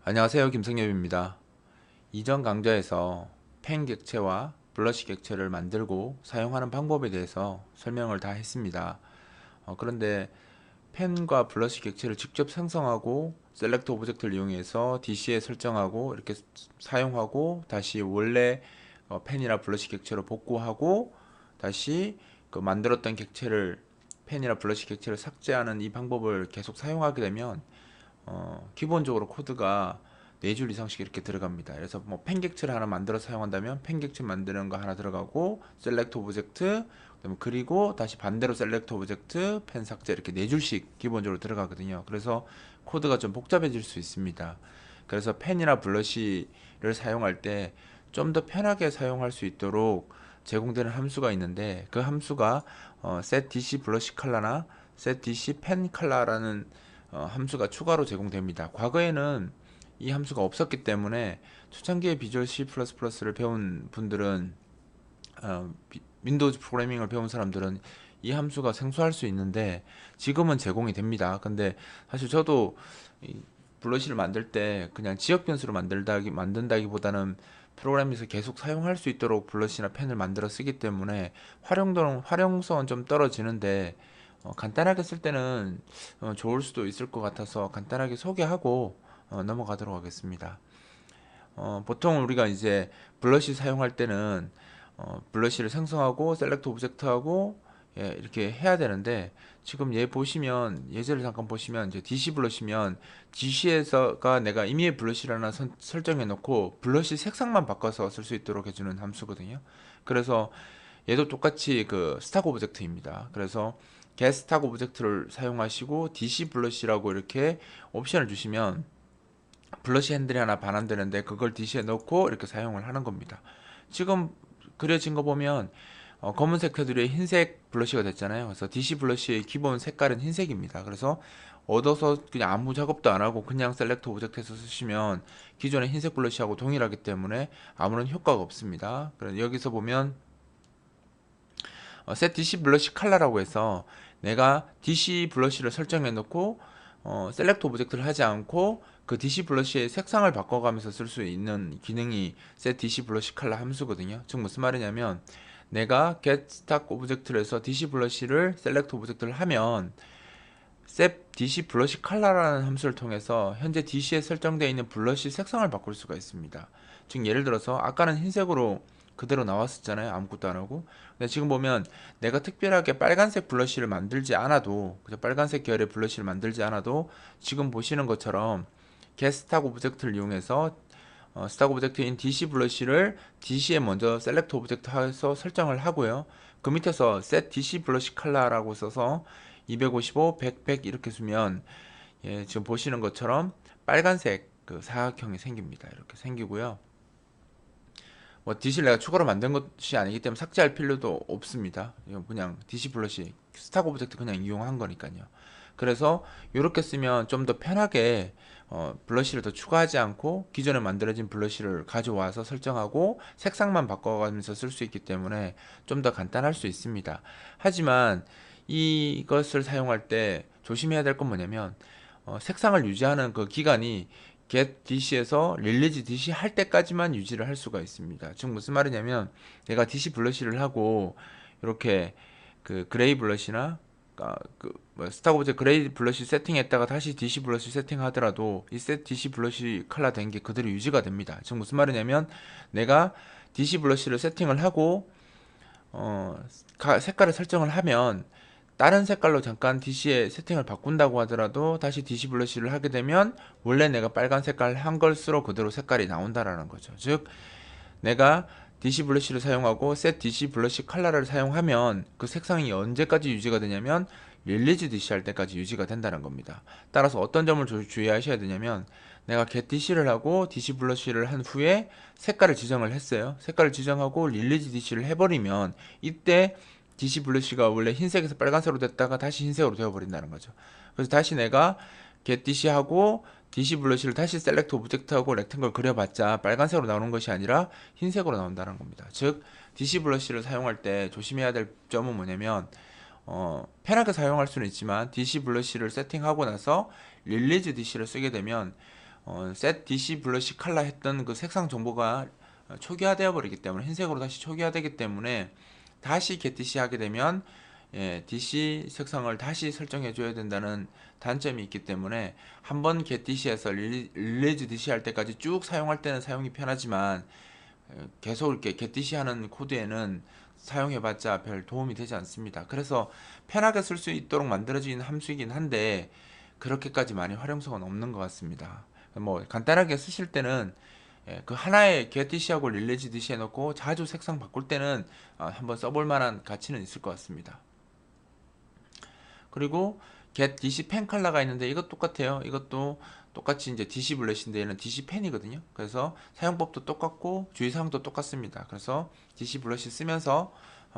안녕하세요, 김성엽입니다. 이전 강좌에서 펜 객체와 블러시 객체를 만들고 사용하는 방법에 대해서 설명을 다 했습니다. 그런데 펜과 블러시 객체를 직접 생성하고 셀렉트 오브젝트를 이용해서 DC에 설정하고 이렇게 사용하고 다시 원래 펜이나 블러시 객체로 복구하고 다시 그 만들었던 객체를 펜이나 블러시 객체를 삭제하는 이 방법을 계속 사용하게 되면 기본적으로 코드가 4줄 이상씩 이렇게 들어갑니다. 그래서 뭐 펜객체를 하나 만들어 사용한다면 펜객체 만드는 거 하나 들어가고 셀렉트 오브젝트 그리고 다시 반대로 셀렉트 오브젝트 펜 삭제 이렇게 4줄씩 기본적으로 들어가거든요. 그래서 코드가 좀 복잡해질 수 있습니다. 그래서 펜이나 블러시를 사용할 때 좀 더 편하게 사용할 수 있도록 제공되는 함수가 있는데 그 함수가 set dc 블러시 컬러나 set dc 펜 컬러라는 함수가 추가로 제공됩니다. 과거에는 이 함수가 없었기 때문에 초창기에 비주얼 C++를 배운 분들은 윈도우즈 프로그래밍을 배운 사람들은 이 함수가 생소할 수 있는데 지금은 제공이 됩니다. 근데 사실 저도 이 블러시를 만들 때 그냥 지역 변수로 만든다기보다는 프로그램에서 계속 사용할 수 있도록 블러시나 펜을 만들어 쓰기 때문에 활용성은 좀 떨어지는데 간단하게 쓸 때는 좋을 수도 있을 것 같아서 간단하게 소개하고 넘어가도록 하겠습니다. 보통 우리가 이제 블러시 사용할 때는 블러시를 생성하고 셀렉트 오브젝트하고 예, 이렇게 해야 되는데 지금 얘 보시면 예제를 잠깐 보시면 이제 DC 블러시면 DC에서가 내가 임의의 블러시를 하나 설정해 놓고 블러시 색상만 바꿔서 쓸 수 있도록 해주는 함수거든요. 그래서 얘도 똑같이 그 스탁 오브젝트입니다. 그래서 get 스탁 오브젝트를 사용하시고 DC 블러시라고 이렇게 옵션을 주시면 블러시 핸들이 하나 반환되는데 그걸 DC에 넣고 이렇게 사용을 하는 겁니다. 지금 그려진 거 보면 검은색 테두리에 흰색 블러시가 됐잖아요. 그래서 DC 블러시의 기본 색깔은 흰색입니다. 그래서 얻어서 그냥 아무 작업도 안 하고 그냥 셀렉트 오브젝트에서 쓰시면 기존의 흰색 블러시하고 동일하기 때문에 아무런 효과가 없습니다. 그래서 여기서 보면 set DC 블러시 컬러라고 해서 내가 DC 블러시를 설정해 놓고 셀렉트 오브젝트를 하지 않고 그 DC 블러시의 색상을 바꿔가면서 쓸 수 있는 기능이 set DC 블러시 컬러 함수거든요. 즉 무슨 말이냐면 내가 get stack 오브젝트를 해서 DC 블러시를 셀렉트 오브젝트를 하면 set DC 블러시 컬러라는 함수를 통해서 현재 DC에 설정되어 있는 블러시 색상을 바꿀 수가 있습니다. 즉 예를 들어서 아까는 흰색으로 그대로 나왔었잖아요. 아무것도 안 하고. 근데 지금 보면 내가 특별하게 빨간색 블러시를 만들지 않아도 그죠? 빨간색 계열의 블러시를 만들지 않아도 지금 보시는 것처럼 get stack 오브젝트를 이용해서 스탁 오브젝트인 DC 블러시를 DC에 먼저 셀렉트 오브젝트 해서 설정을 하고요. 그 밑에서 set DC 블러시 컬러라고 써서 255, 100, 100 이렇게 쓰면 예, 지금 보시는 것처럼 빨간색 그 사각형이 생깁니다. 이렇게 생기고요. 뭐 DC를 내가 추가로 만든 것이 아니기 때문에 삭제할 필요도 없습니다. 이건 그냥 DC 블러시 스탁 오브젝트 그냥 이용한 거니까요. 그래서 이렇게 쓰면 좀 더 편하게 블러시를 더 추가하지 않고 기존에 만들어진 블러시를 가져와서 설정하고 색상만 바꿔가면서 쓸 수 있기 때문에 좀 더 간단할 수 있습니다. 하지만 이것을 사용할 때 조심해야 될 건 뭐냐면 색상을 유지하는 그 기간이 get DC에서 release DC 할 때까지만 유지를 할 수가 있습니다. 즉 무슨 말이냐면 내가 DC 블러시를 하고 이렇게 그 그레이 블러시나 스탁 오브젝트 그레이 블러시 세팅했다가 다시 DC 블러시 세팅하더라도 이 셋 DC 블러시 컬러 된 게 그대로 유지가 됩니다. 즉 무슨 말이냐면 내가 DC 블러시를 세팅을 하고 색깔을 설정을 하면 다른 색깔로 잠깐 DC의 세팅을 바꾼다고 하더라도 다시 DC 블러시를 하게 되면 원래 내가 빨간 색깔 한 걸수록 그대로 색깔이 나온다라는 거죠. 즉 내가 DC 블러시를 사용하고 set DC 블러시 컬러를 사용하면 그 색상이 언제까지 유지가 되냐면 릴리즈 DC 할 때까지 유지가 된다는 겁니다. 따라서 어떤 점을 주의하셔야 되냐면 내가 get DC를 하고 DC 블러시를 한 후에 색깔을 지정을 했어요. 색깔을 지정하고 릴리즈 DC를 해버리면 이때 DC 블러시가 원래 흰색에서 빨간색으로 됐다가 다시 흰색으로 되어버린다는 거죠. 그래서 다시 내가 get DC 하고 DC 블러시를 다시 셀렉트 오브젝트하고 렉탱글 그려봤자 빨간색으로 나오는 것이 아니라 흰색으로 나온다는 겁니다. 즉 DC 블러시를 사용할 때 조심해야 될 점은 뭐냐면 편하게 사용할 수는 있지만 DC 블러시를 세팅하고 나서 릴리즈 DC를 쓰게 되면 set DC 블러시 컬러 했던 그 색상 정보가 초기화되어 버리기 때문에, 흰색으로 다시 초기화되기 때문에 다시 get DC 하게 되면 DC 색상을 다시 설정해 줘야 된다는 단점이 있기 때문에, 한번 get DC에서 release DC 할 때까지 쭉 사용할 때는 사용이 편하지만 계속 이렇게 get DC 하는 코드에는 사용해봤자 별 도움이 되지 않습니다. 그래서 편하게 쓸 수 있도록 만들어진 함수이긴 한데 그렇게까지 많이 활용성은 없는 것 같습니다. 뭐 간단하게 쓰실 때는 그 하나의 get DC하고 release DC 해놓고 자주 색상 바꿀 때는 한번 써볼 만한 가치는 있을 것 같습니다. 그리고 get DC 펜 컬러가 있는데 이것 똑같아요. 이것도 똑같이 이제 DC 블렛인데 얘는 DC 펜이거든요. 그래서 사용법도 똑같고 주의사항도 똑같습니다. 그래서 DC 블렛이 쓰면서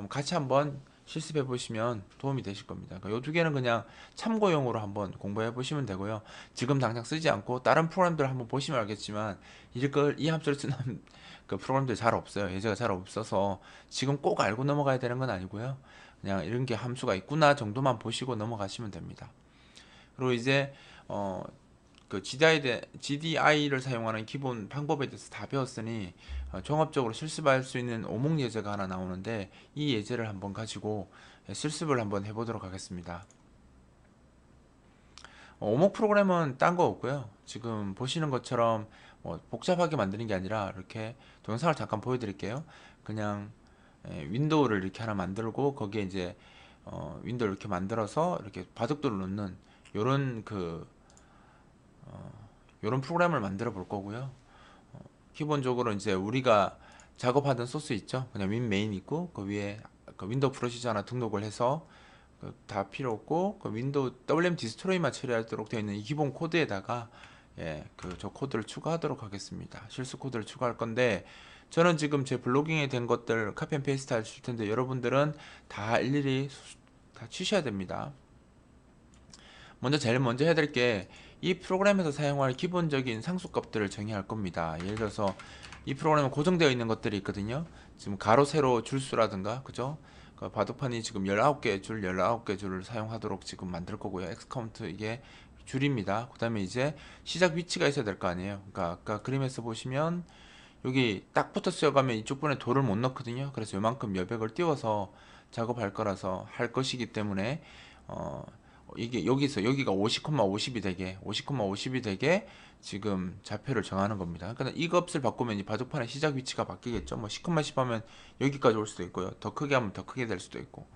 같이 한번 실습해 보시면 도움이 되실 겁니다. 그러니까 이 두 개는 그냥 참고용으로 한번 공부해 보시면 되고요. 지금 당장 쓰지 않고 다른 프로그램들을 한번 보시면 알겠지만 이 함수를 쓰는 그 프로그램들이 잘 없어요. 예제가 잘 없어서 지금 꼭 알고 넘어가야 되는 건 아니고요. 그냥 이런 게 함수가 있구나 정도만 보시고 넘어가시면 됩니다. 그리고 이제 그 GDI를 사용하는 기본 방법에 대해서 다 배웠으니 종합적으로 실습할 수 있는 오목 예제가 하나 나오는데 이 예제를 한번 가지고 실습을 한번 해보도록 하겠습니다. 오목 프로그램은 딴 거 없고요. 지금 보시는 것처럼 복잡하게 만드는 게 아니라 이렇게 동영상을 잠깐 보여드릴게요. 그냥 윈도우를 이렇게 하나 만들고 거기에 이제 윈도우를 이렇게 만들어서 이렇게 바둑돌을 놓는 요런 요런 프로그램을 만들어 볼 거고요. 기본적으로 이제 우리가 작업하던 소스 있죠. 그냥 윈 메인 있고 그 위에 그 윈도우 프로시저 하나 등록을 해서 다 필요 없고 그 윈도우 WM 디스트로이만 처리하도록 되어 있는 이 기본 코드에다가 저 코드를 추가하도록 하겠습니다. 실수 코드를 추가할 건데 저는 지금 제 블로깅에 된 것들 카피 앤 페이스트 하실 텐데 여러분들은 다 일일이 다 치셔야 됩니다. 제일 먼저 해야 될 게 이 프로그램에서 사용할 기본적인 상수값들을 정의할 겁니다. 예를 들어서 이 프로그램은 고정되어 있는 것들이 있거든요. 지금 가로 세로 줄수라든가 그죠? 그 바둑판이 지금 19개 줄 19개 줄을 사용하도록 지금 만들 거고요. X카운트 이게 줄입니다. 그 다음에 이제 시작 위치가 있어야 될 거 아니에요. 그러니까 아까 그림에서 보시면 여기 딱 붙어 쓰여가면 이쪽 분에 돌을 못 넣거든요. 그래서 요만큼 여백을 띄워서 작업할 거라서 할 것이기 때문에 이게 여기가 50,50이 되게 50,50이 되게 지금 좌표를 정하는 겁니다. 그러니까 이 값을 바꾸면 이 바둑판의 시작 위치가 바뀌겠죠. 뭐 10,10 하면 여기까지 올 수도 있고요. 더 크게 하면 더 크게 될 수도 있고.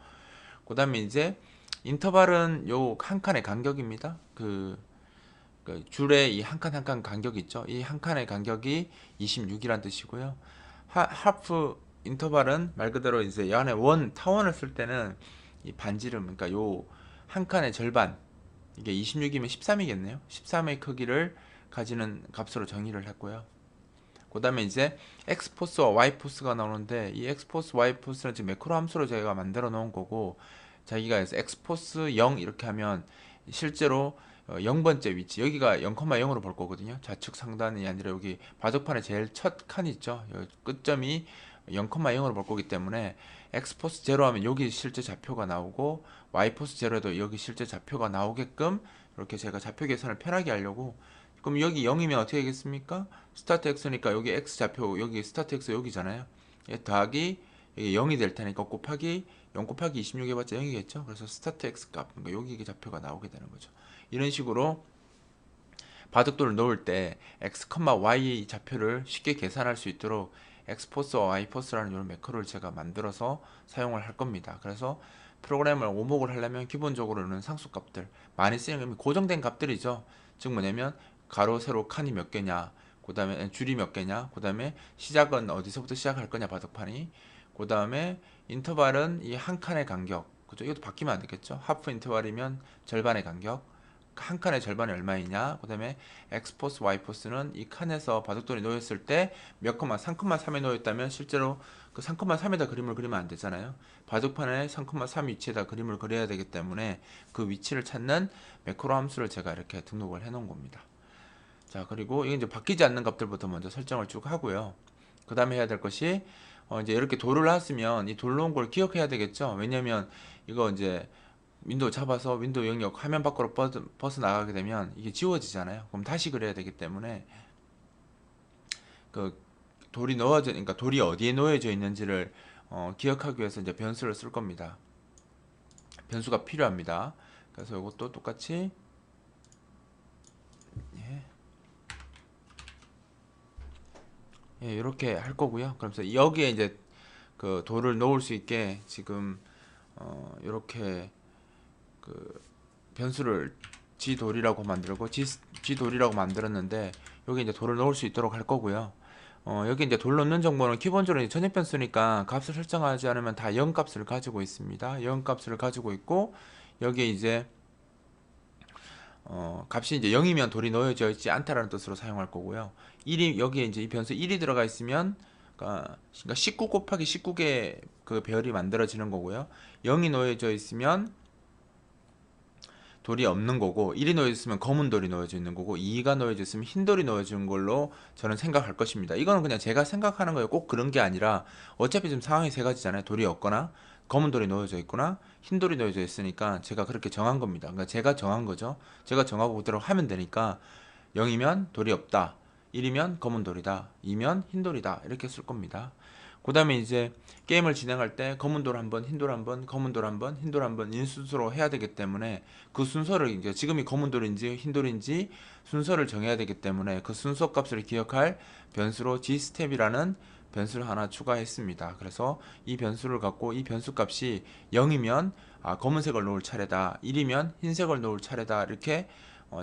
그 다음에 이제 인터벌은 요 한 칸의 간격입니다. 그 줄의 이 한 칸 한 칸 간격이 있죠. 이 한 칸의 간격이 26이란 뜻이고요. 하프 인터벌은 말 그대로 이제 이 안에 타원을 쓸 때는 이 반지름, 그러니까 요 한 칸의 절반, 이게 26이면 13이겠네요. 13의 크기를 가지는 값으로 정의를 했고요. 그 다음에 이제 X포스와 Y포스가 나오는데 이 X포스, Y포스는 지금 매크로 함수로 저희가 만들어 놓은 거고, 자기가 해서 X포스 0 이렇게 하면 실제로 0번째 위치, 여기가 0,0으로 볼 거거든요. 좌측 상단이 아니라 여기 바둑판의 제일 첫 칸 있죠. 여기 끝점이 0,0으로 볼 거기 때문에 X포스 제로 하면 여기 실제 좌표가 나오고 Y포스 제로도 여기 실제 좌표가 나오게끔 이렇게 제가 좌표 계산을 편하게 하려고. 그럼 여기 0이면 어떻게 되겠습니까? 스타트 X니까 여기 X 좌표, 여기 스타트 X 여기잖아요. 더하기 0이 될 테니까 곱하기 0 곱하기 26 해봤자 0이겠죠. 그래서 스타트 X 값, 그러니까 여기 좌표가 나오게 되는 거죠. 이런 식으로 바둑돌을 놓을 때 X, Y 좌표를 쉽게 계산할 수 있도록 X포스와 Y포스라는 이런 매크로를 제가 만들어서 사용을 할 겁니다. 그래서 프로그램을 오목을 하려면 기본적으로는 상수값들, 많이 쓰는 고정된 값들이죠. 즉 뭐냐면 가로, 세로, 칸이 몇 개냐, 그 다음에 줄이 몇 개냐, 그 다음에 시작은 어디서부터 시작할 거냐, 바둑판이. 그 다음에 인터벌은 이 한 칸의 간격, 그죠? 이것도 바뀌면 안 되겠죠. 하프 인터벌이면 절반의 간격, 한 칸의 절반이 얼마이냐, 그 다음에 X포스, Y포스는 이 칸에서 바둑돌이 놓였을 때 몇 컴마, 3,3에 놓였다면 실제로 그 3,3에다 그림을 그리면 안 되잖아요. 바둑판에 3,3 위치에다 그림을 그려야 되기 때문에 그 위치를 찾는 매크로 함수를 제가 이렇게 등록을 해 놓은 겁니다. 자, 그리고 이게 이제 바뀌지 않는 값들부터 먼저 설정을 쭉 하고요. 그 다음에 해야 될 것이 이제 이렇게 돌을 놨으면 이 돌 놓은 걸 기억해야 되겠죠. 왜냐면 이거 이제 윈도우 잡아서 윈도우 영역 화면 밖으로 벗어나가게 되면 이게 지워지잖아요. 그럼 다시 그려야 되기 때문에 그 돌이 넣어져, 그러니까 돌이 어디에 놓여져 있는지를 기억하기 위해서 이제 변수를 쓸 겁니다. 변수가 필요합니다. 그래서 이것도 똑같이 이렇게 할 거고요. 그러면서 여기에 이제 그 돌을 놓을 수 있게 지금 이렇게 그 변수를 g돌이라고 만들고 g돌이라고 만들었는데 여기 이제 돌을 넣을 수 있도록 할 거고요. 여기 이제 돌 넣는 정보는 기본적으로 전역 변수니까 값을 설정하지 않으면 다 0 값을 가지고 있습니다. 0 값을 가지고 있고 여기에 이제 값이 이제 0이면 돌이 놓여져 있지 않다라는 뜻으로 사용할 거고요. 1이 여기에 이제 이 변수 1이 들어가 있으면 그러니까 19 곱하기 19개 그 별이 만들어지는 거고요. 0이 놓여져 있으면 돌이 없는 거고 1이 놓여져 있으면 검은 돌이 놓여져 있는 거고 2가 놓여져 있으면 흰 돌이 놓여져 있는 걸로 저는 생각할 것입니다. 이거는 그냥 제가 생각하는 거예요. 꼭 그런 게 아니라 어차피 지금 상황이 세 가지잖아요. 돌이 없거나 검은 돌이 놓여져 있거나 흰 돌이 놓여져 있으니까 제가 그렇게 정한 겁니다. 그러니까 제가 정한 거죠. 제가 정하고 그대로 하면 되니까 0이면 돌이 없다. 1이면 검은 돌이다. 2면 흰 돌이다. 이렇게 쓸 겁니다. 그 다음에 이제 게임을 진행할 때 검은 돌 한 번, 흰 돌 한 번, 검은 돌 한 번, 흰 돌 한 번 이 순서로 해야 되기 때문에 그 순서를 이제 지금이 검은 돌인지 흰 돌인지 순서를 정해야 되기 때문에 그 순서 값을 기억할 변수로 gstep이라는 변수를 하나 추가했습니다. 그래서 이 변수를 갖고 이 변수 값이 0이면 검은색을 놓을 차례다. 1이면 흰색을 놓을 차례다. 이렇게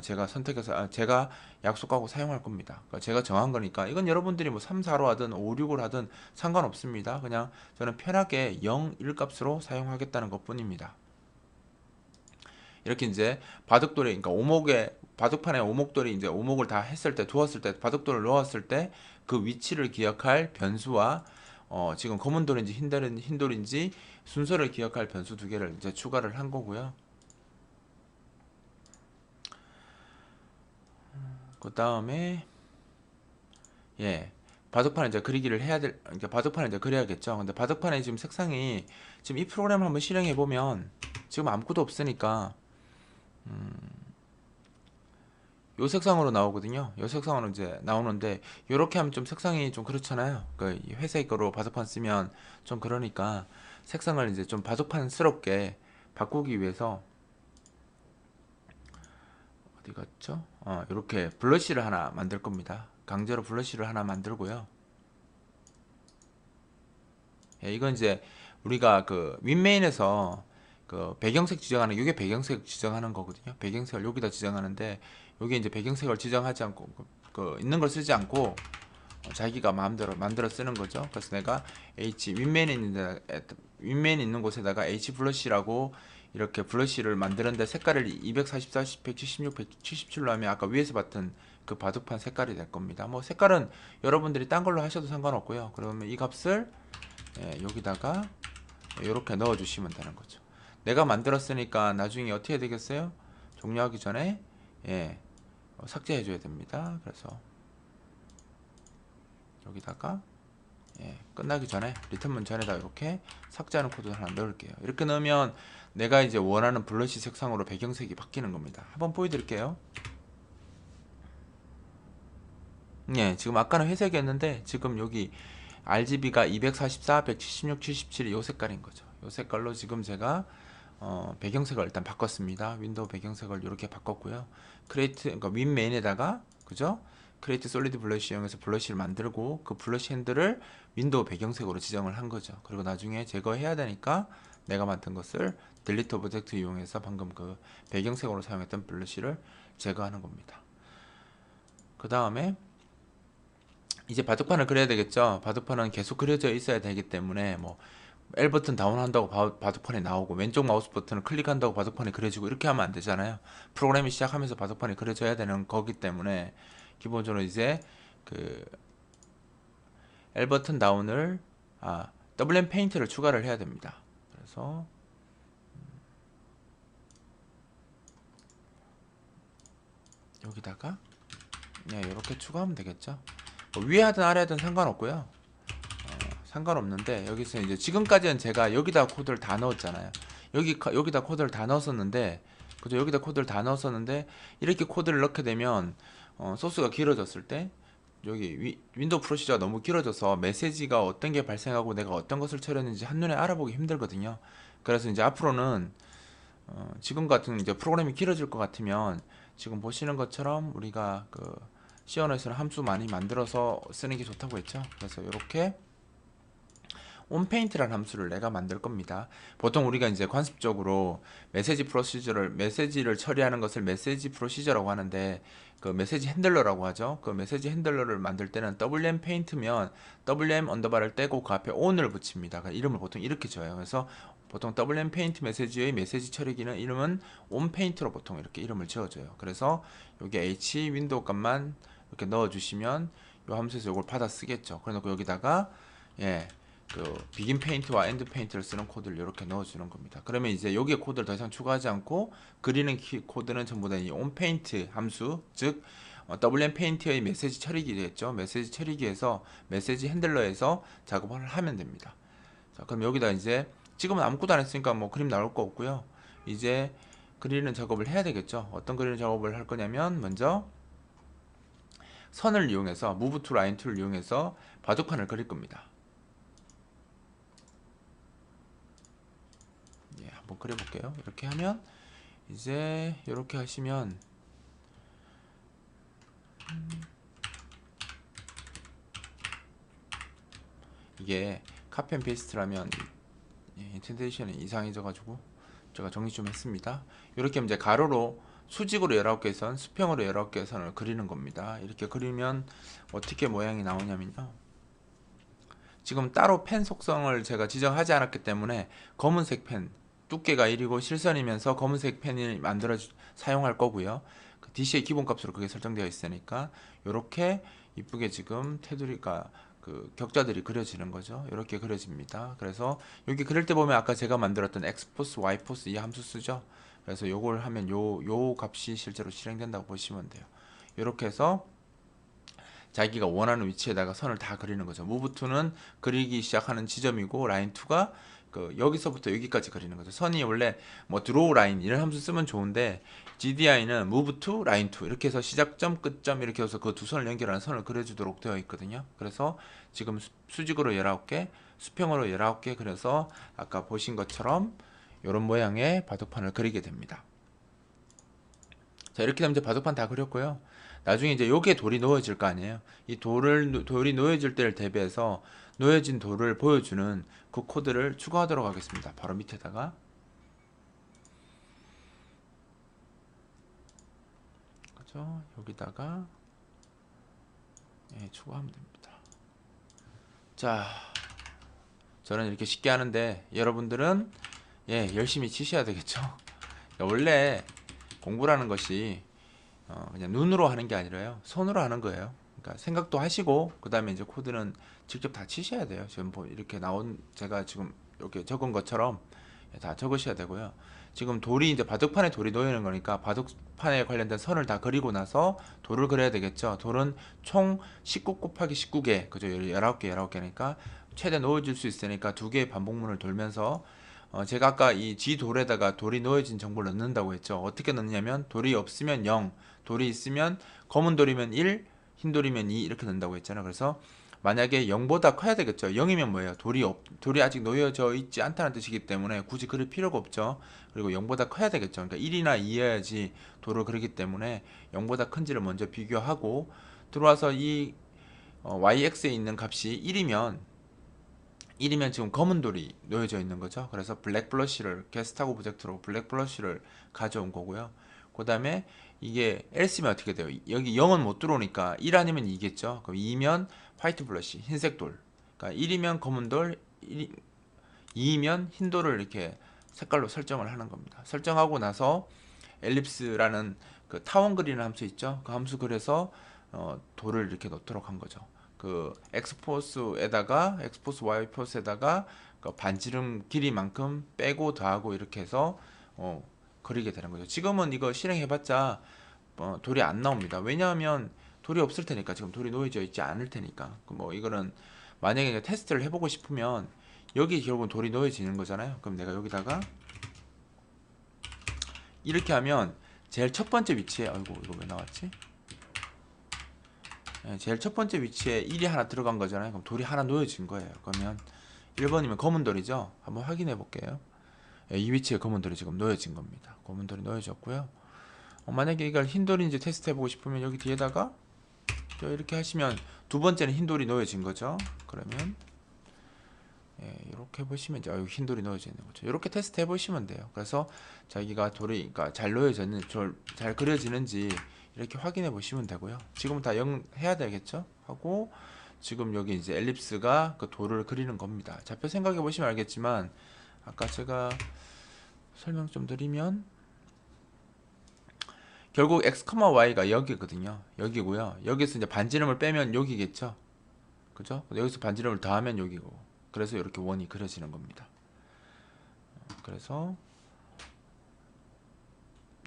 제가 선택해서 제가 약속하고 사용할 겁니다. 그러니까 제가 정한 거니까 이건 여러분들이 뭐 3, 4로 하든 5, 6을 하든 상관없습니다. 그냥 저는 편하게 0, 1 값으로 사용하겠다는 것 뿐입니다. 이렇게 이제 바둑돌이 그러니까 오목에 바둑판에 오목돌이 이제 오목을 다 했을 때 두었을 때 바둑돌을 놓았을 때 그 위치를 기억할 변수와 지금 검은 돌인지 흰 돌인지 순서를 기억할 변수 두 개를 이제 추가를 한 거고요. 그 다음에 바둑판을 이제 그리기를 해야 될, 그러니까 바둑판을 이제 그려야겠죠. 근데 바둑판에 지금 색상이 지금 이 프로그램을 한번 실행해 보면 지금 아무것도 없으니까 요 색상으로 나오거든요. 요 색상으로 이제 나오는데 요렇게 하면 좀 색상이 좀 그렇잖아요. 그 회색으로 바둑판 쓰면 좀 그러니까 색상을 이제 좀 바둑판스럽게 바꾸기 위해서 어디 갔죠? 이렇게 블러쉬를 하나 만들 겁니다. 강제로 블러쉬를 하나 만들고요. 이건 이제 우리가 그 윈메인에서 그 배경색 지정하는 이게 배경색 지정하는 거거든요. 배경색을 여기다 지정하는데 여기 이제 배경색을 지정하지 않고 있는 걸 쓰지 않고 자기가 마음대로 만들어 쓰는 거죠. 그래서 내가 윈메인 있는 곳에다가 H 블러쉬라고 이렇게 블러쉬를 만드는데 색깔을 244, 176, 177로 하면 아까 위에서 봤던 그 바둑판 색깔이 될 겁니다. 뭐 색깔은 여러분들이 딴 걸로 하셔도 상관없고요. 그러면 이 값을 여기다가 이렇게 넣어 주시면 되는 거죠. 내가 만들었으니까 나중에 어떻게 되겠어요? 종료하기 전에 삭제해 줘야 됩니다. 그래서 여기다가 끝나기 전에 리턴문 전에다 이렇게 삭제하는 코드 하나 넣을게요. 이렇게 넣으면 내가 이제 원하는 블러쉬 색상으로 배경색이 바뀌는 겁니다. 한번 보여드릴게요. 지금 아까는 회색이었는데 지금 여기 RGB가 244, 176, 77 이 색깔인 거죠. 이 색깔로 지금 제가 배경색을 일단 바꿨습니다. 윈도우 배경색을 이렇게 바꿨고요. 크리에이트 그러니까 윈메인에다가 그죠? 크리에이트 솔리드 블러쉬 이용해서 블러쉬를 만들고 그 블러쉬 핸들을 윈도우 배경색으로 지정을 한 거죠. 그리고 나중에 제거해야 되니까 내가 만든 것을 딜리트 오브젝트 이용해서 방금 그 배경색으로 사용했던 블러쉬를 제거하는 겁니다. 그 다음에 이제 바둑판을 그려야 되겠죠. 바둑판은 계속 그려져 있어야 되기 때문에 뭐 L 버튼 다운한다고 바둑판이 나오고 왼쪽 마우스 버튼을 클릭한다고 바둑판이 그려지고 이렇게 하면 안 되잖아요. 프로그램이 시작하면서 바둑판이 그려져야 되는 거기 때문에 기본적으로 이제 그 L 버튼 다운을 WM 페인트를 추가를 해야 됩니다. 그래서 여기다가 이렇게 추가하면 되겠죠. 뭐 위에 하든 아래 하든 상관없고요. 상관없는데 여기서 이제 지금까지는 제가 여기다 코드를 다 넣었잖아요. 여기다 코드를 다 넣었었는데, 그죠? 여기다 코드를 다 넣었었는데 이렇게 코드를 넣게 되면 소스가 길어졌을 때 여기 윈도우 프로시저가 너무 길어져서 메시지가 어떤 게 발생하고 내가 어떤 것을 처리했는지 한눈에 알아보기 힘들거든요. 그래서 이제 앞으로는 지금 같은 이제 프로그램이 길어질 것 같으면 지금 보시는 것처럼 우리가 그 C 언어에서는 함수 많이 만들어서 쓰는 게 좋다고 했죠. 그래서 이렇게 onPaint라는 함수를 내가 만들 겁니다. 보통 우리가 이제 관습적으로 메시지를 처리하는 것을 메시지 프로시저라고 하는데 그 메시지 핸들러라고 하죠. 그 메시지 핸들러를 만들 때는 wm-paint면 wm 언더바를 떼고 그 앞에 on을 붙입니다. 그러니까 이름을 보통 이렇게 줘요. 그래서 보통 wm-paint 메시지의 메시지 처리기는 이름은 onPaint로 보통 이렇게 이름을 지어줘요. 그래서 여기 h 윈도우 값만 이렇게 넣어주시면 이 함수에서 이걸 받아 쓰겠죠. 그래놓고 여기다가 그 begin paint와 end paint를 쓰는 코드를 이렇게 넣어주는 겁니다. 그러면 이제 여기에 코드를 더 이상 추가하지 않고 그리는 코드는 전부 다 이 onPaint 함수, 즉 wm paint의 메시지 처리기겠죠. 메시지 처리기에서 메시지 핸들러에서 작업을 하면 됩니다. 자, 그럼 여기다 이제 지금은 아무것도 안 했으니까 뭐 그림 나올 거 없고요. 이제 그리는 작업을 해야 되겠죠. 어떤 그리는 작업을 할 거냐면 먼저 선을 이용해서 move to line 툴을 이용해서 바둑판을 그릴 겁니다. 한번 그려볼게요. 이렇게 하면 이제 이렇게 하시면 이게 카피 앤 페이스트라면 인텐데이션이 이상해져 가지고 제가 정리 좀 했습니다. 이렇게 하면 이제 가로로 수직으로 19개의 선, 수평으로 19개의 선을 그리는 겁니다. 이렇게 그리면 어떻게 모양이 나오냐면요, 지금 따로 펜 속성을 제가 지정하지 않았기 때문에 검은색 펜 두께가 1이고 실선이면서 검은색 펜을 사용할 거고요. 그 DC의 기본값으로 그게 설정되어 있으니까 이렇게 이쁘게 지금 테두리가 그 격자들이 그려지는 거죠. 이렇게 그려집니다. 그래서 여기 그릴 때 보면 아까 제가 만들었던 xforce, yforce 이 함수 쓰죠. 그래서 요걸 하면 요 값이 실제로 실행된다고 보시면 돼요. 이렇게 해서 자기가 원하는 위치에다가 선을 다 그리는 거죠. move to는 그리기 시작하는 지점이고 line 2가 그 여기서부터 여기까지 그리는 거죠. 선이 원래 뭐 draw line 이런 함수 쓰면 좋은데 GDI는 move to line 2 이렇게 해서 시작점 끝점 이렇게 해서 그 두 선을 연결하는 선을 그려주도록 되어 있거든요. 그래서 지금 수직으로 19개, 수평으로 19개 그래서 아까 보신 것처럼 이런 모양의 바둑판을 그리게 됩니다. 자, 이렇게 되면 이제 바둑판 다 그렸고요. 나중에 이제 요게 돌이 놓여질 거 아니에요. 이 돌이 놓여질 때를 대비해서 놓여진 돌을 보여주는 그 코드를 추가하도록 하겠습니다. 바로 밑에다가 그죠? 여기다가 추가하면 됩니다. 자, 저는 이렇게 쉽게 하는데 여러분들은 열심히 치셔야 되겠죠. 원래 공부라는 것이 그냥 눈으로 하는 게 아니라요, 손으로 하는 거예요. 그러니까 생각도 하시고 그 다음에 이제 코드는 직접 다 치셔야 돼요. 지금 이렇게 제가 지금 이렇게 적은 것처럼 다 적으셔야 되고요. 지금 돌이 이제 바둑판에 돌이 놓이는 거니까 바둑판에 관련된 선을 다 그리고 나서 돌을 그려야 되겠죠. 돌은 총 19 곱하기 19개, 그죠? 19개니까 최대 놓여질 수 있으니까 두 개의 반복문을 돌면서 제가 아까 이 G 돌에다가 돌이 놓여진 정보를 넣는다고 했죠. 어떻게 넣느냐면 돌이 없으면 0, 돌이 있으면 검은 돌이면 1, 흰 돌이면 2 이렇게 넣는다고 했잖아요. 그래서 만약에 0보다 커야 되겠죠. 0이면 뭐예요? 돌이 아직 놓여져 있지 않다는 뜻이기 때문에 굳이 그릴 필요가 없죠. 그리고 0보다 커야 되겠죠. 그러니까 1이나 2여야지 돌을 그리기 때문에 0보다 큰지를 먼저 비교하고 들어와서 이 YX에 있는 값이 1이면 지금 검은 돌이 놓여져 있는 거죠. 그래서 블랙 블러쉬를 게스트하고 오브젝트로 블랙 블러쉬를 가져온 거고요. 그 다음에 이게 else면 어떻게 돼요? 여기 0은 못 들어오니까 1 아니면 2겠죠. 그럼 2면 화이트 블러쉬, 흰색 돌. 그러니까 1이면 검은 돌, 2이면 흰 돌을 이렇게 색깔로 설정을 하는 겁니다. 설정하고 나서 엘립스라는 그 타원 그리는 함수 있죠. 그 함수 그래서 돌을 이렇게 넣도록 한 거죠. 그 엑스포스 Y포스에다가 그 반지름 길이만큼 빼고 더하고 이렇게 해서 그리게 되는 거죠. 지금은 이거 실행해봤자 돌이 안 나옵니다. 왜냐하면 돌이 없을 테니까, 지금 돌이 놓여져 있지 않을 테니까. 뭐 이거는 만약에 테스트를 해보고 싶으면 여기 결국은 돌이 놓여지는 거잖아요. 그럼 내가 여기다가 이렇게 하면 제일 첫 번째 위치에, 아이고 이거 왜 나왔지? 예, 제일 첫 번째 위치에 1이 하나 들어간 거잖아요. 그럼 돌이 하나 놓여진 거예요. 그러면 1번이면 검은 돌이죠. 한번 확인해 볼게요. 예, 이 위치에 검은 돌이 지금 놓여진 겁니다. 검은 돌이 놓여졌고요. 만약에 이걸 흰 돌인지 테스트 해보고 싶으면 여기 뒤에다가 이렇게 하시면 두 번째는 흰 돌이 놓여진 거죠. 그러면 예, 이렇게 보시면 이제 흰 돌이 놓여져 있는 거죠. 이렇게 테스트 해보시면 돼요. 그래서 자기가 돌이 그러니까 잘 놓여졌는지 잘 그려지는지 이렇게 확인해 보시면 되고요. 지금 다 해야 되겠죠? 하고 지금 여기 이제 엘립스가 그 돌을 그리는 겁니다. 좌표 생각해 보시면 알겠지만 아까 제가 설명 좀 드리면 결국 x, y가 여기거든요. 여기고요. 여기서 이제 반지름을 빼면 여기겠죠. 그죠? 여기서 반지름을 더하면 여기고. 그래서 이렇게 원이 그려지는 겁니다. 그래서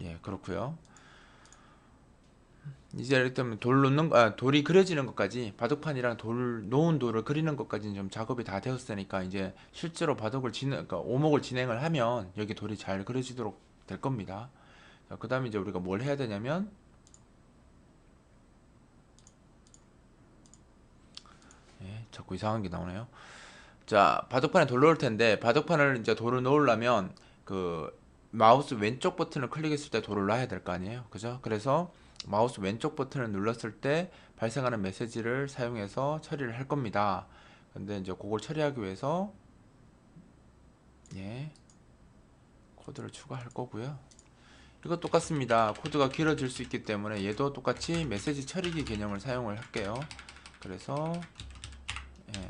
예, 그렇고요. 이제 일단 돌이 그려지는 것까지 바둑판이랑 놓은 돌을 그리는 것까지는 좀 작업이 다 되었으니까 이제 실제로 그러니까 오목을 진행을 하면 여기 돌이 잘 그려지도록 될 겁니다. 그 다음에 이제 우리가 뭘 해야 되냐면 예, 자꾸 이상한 게 나오네요. 자, 바둑판에 돌 놓을 텐데 바둑판을 이제 돌을 놓으려면 그 마우스 왼쪽 버튼을 클릭했을 때 돌을 놔야 될 거 아니에요. 그죠? 그래서 마우스 왼쪽 버튼을 눌렀을 때 발생하는 메시지를 사용해서 처리를 할 겁니다. 근데 이제 그걸 처리하기 위해서 예, 코드를 추가할 거고요. 이거 똑같습니다. 코드가 길어질 수 있기 때문에 얘도 똑같이 메시지 처리기 개념을 사용을 할게요. 그래서 예.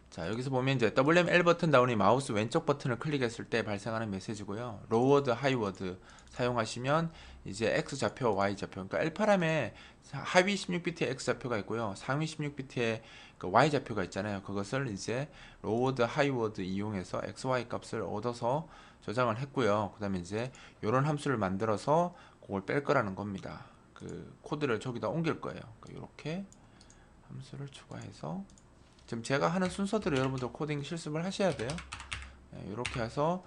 자, 여기서 보면 이제 WML 버튼 다운이 마우스 왼쪽 버튼을 클릭했을 때 발생하는 메시지고요. 로워드, 하이워드 사용하시면 이제 X 좌표, Y 좌표. 그러니까 L8함에 하위 16비트의 X 좌표가 있고요. 상위 16비트의 그 Y 좌표가 있잖아요. 그것을 이제 로워드, 하이워드 이용해서 X, Y 값을 얻어서 저장을 했고요. 그다음에 이제 이런 함수를 만들어서 그걸 뺄 거라는 겁니다. 그 코드를 저기다 옮길 거예요. 이렇게 함수를 추가해서 지금 제가 하는 순서대로 여러분들 코딩 실습을 하셔야 돼요. 이렇게 해서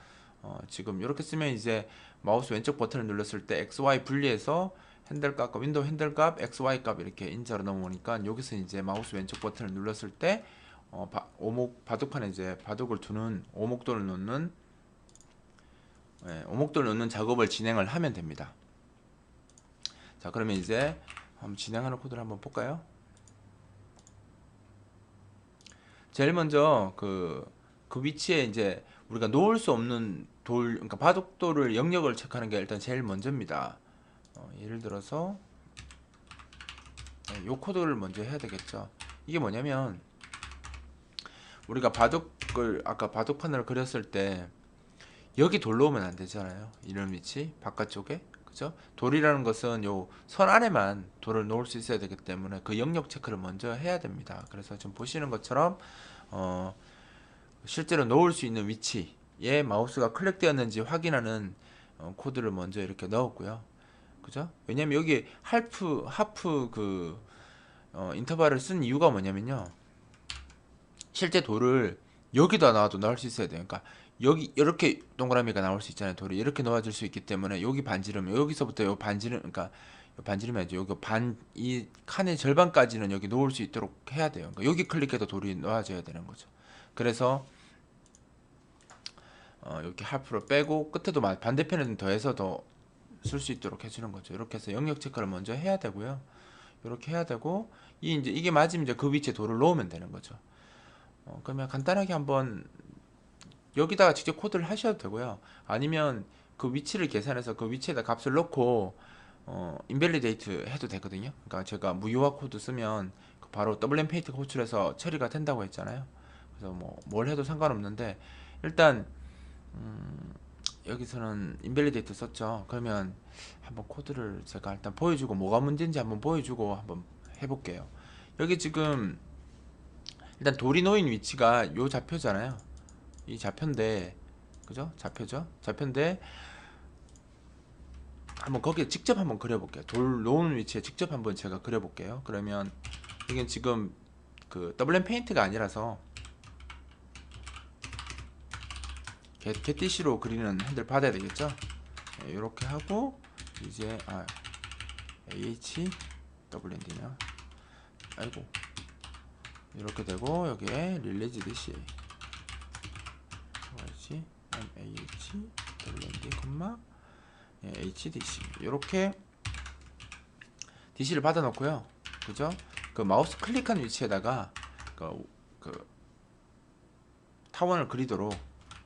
지금 이렇게 쓰면 이제 마우스 왼쪽 버튼을 눌렀을 때 XY 분리해서 핸들 값과 윈도우 핸들 값, XY 값 이렇게 인자로 넘어오니까 여기서 이제 마우스 왼쪽 버튼을 눌렀을 때 바둑판에 이제 바둑을 두는 오목돌을 놓는 오목돌을 놓는 작업을 진행을 하면 됩니다. 자, 그러면 이제 한번 진행하는 코드를 한번 볼까요? 제일 먼저 그 위치에 이제 우리가 놓을 수 없는 그러니까 바둑돌을 영역을 체크하는 게 일단 제일 먼저입니다. 예를 들어서 이 코드를 먼저 해야 되겠죠. 이게 뭐냐면 우리가 아까 바둑판을 그렸을 때 여기 돌 놓으면 안 되잖아요. 이런 위치 바깥쪽에, 그죠? 돌이라는 것은 요 선 안에만 돌을 놓을 수 있어야 되기 때문에 그 영역 체크를 먼저 해야 됩니다. 그래서 지금 보시는 것처럼 실제로 놓을 수 있는 위치에 마우스가 클릭되었는지 확인하는 코드를 먼저 이렇게 넣었고요. 그죠? 왜냐면 여기 하프 인터벌을 쓴 이유가 뭐냐면요. 실제 돌을 여기다 놔도 넣을 수 있어야 돼요. 그러니까 여기 이렇게 동그라미가 나올 수 있잖아요. 돌이 이렇게 놓아질 수 있기 때문에 여기 반지름, 여기서부터 요 반지름, 그러니까 반지름이 아니죠. 여기 이 칸의 절반까지는 여기 놓을 수 있도록 해야 돼요. 그러니까 여기 클릭해도 돌이 놓아져야 되는 거죠. 그래서 이렇게 하프로 빼고 끝에도 반대편에는 더해서 더 쓸 수 있도록 해주는 거죠. 이렇게 해서 영역 체크를 먼저 해야 되고요. 이렇게 해야 되고 이게 맞으면 이제 그 위치에 돌을 놓으면 되는 거죠. 그러면 간단하게 한번 여기다가 직접 코드를 하셔도 되고요. 아니면 그 위치를 계산해서 그 위치에다 값을 넣고 인밸리데이트 해도 되거든요. 그러니까 제가 무효화 코드 쓰면 바로 WM 페인트 호출해서 처리가 된다고 했잖아요. 그래서 뭘 해도 상관없는데 일단 여기서는 인밸리데이트 썼죠. 그러면 한번 코드를 제가 일단 보여주고 뭐가 문제인지 한번 보여주고 한번 해볼게요. 여기 지금 일단 돌이 놓인 위치가 요 좌표잖아요. 이 좌표인데, 그죠? 좌표죠? 좌표인데 한번 거기에 직접 한번 그려볼게요. 돌 놓은 위치에 직접 한번 제가 그려볼게요. 그러면 이게 지금 그 WM 페인트가 아니라서 getDC로 그리는 핸들 받아야 되겠죠. 이렇게 하고 이제 HWND냐 아이고 이렇게 되고 여기에 release DC MAH WND, HDC 이렇게 DC를 받아 놓고요. 그죠? 그 마우스 클릭한 위치에다가 그 타원을 그리도록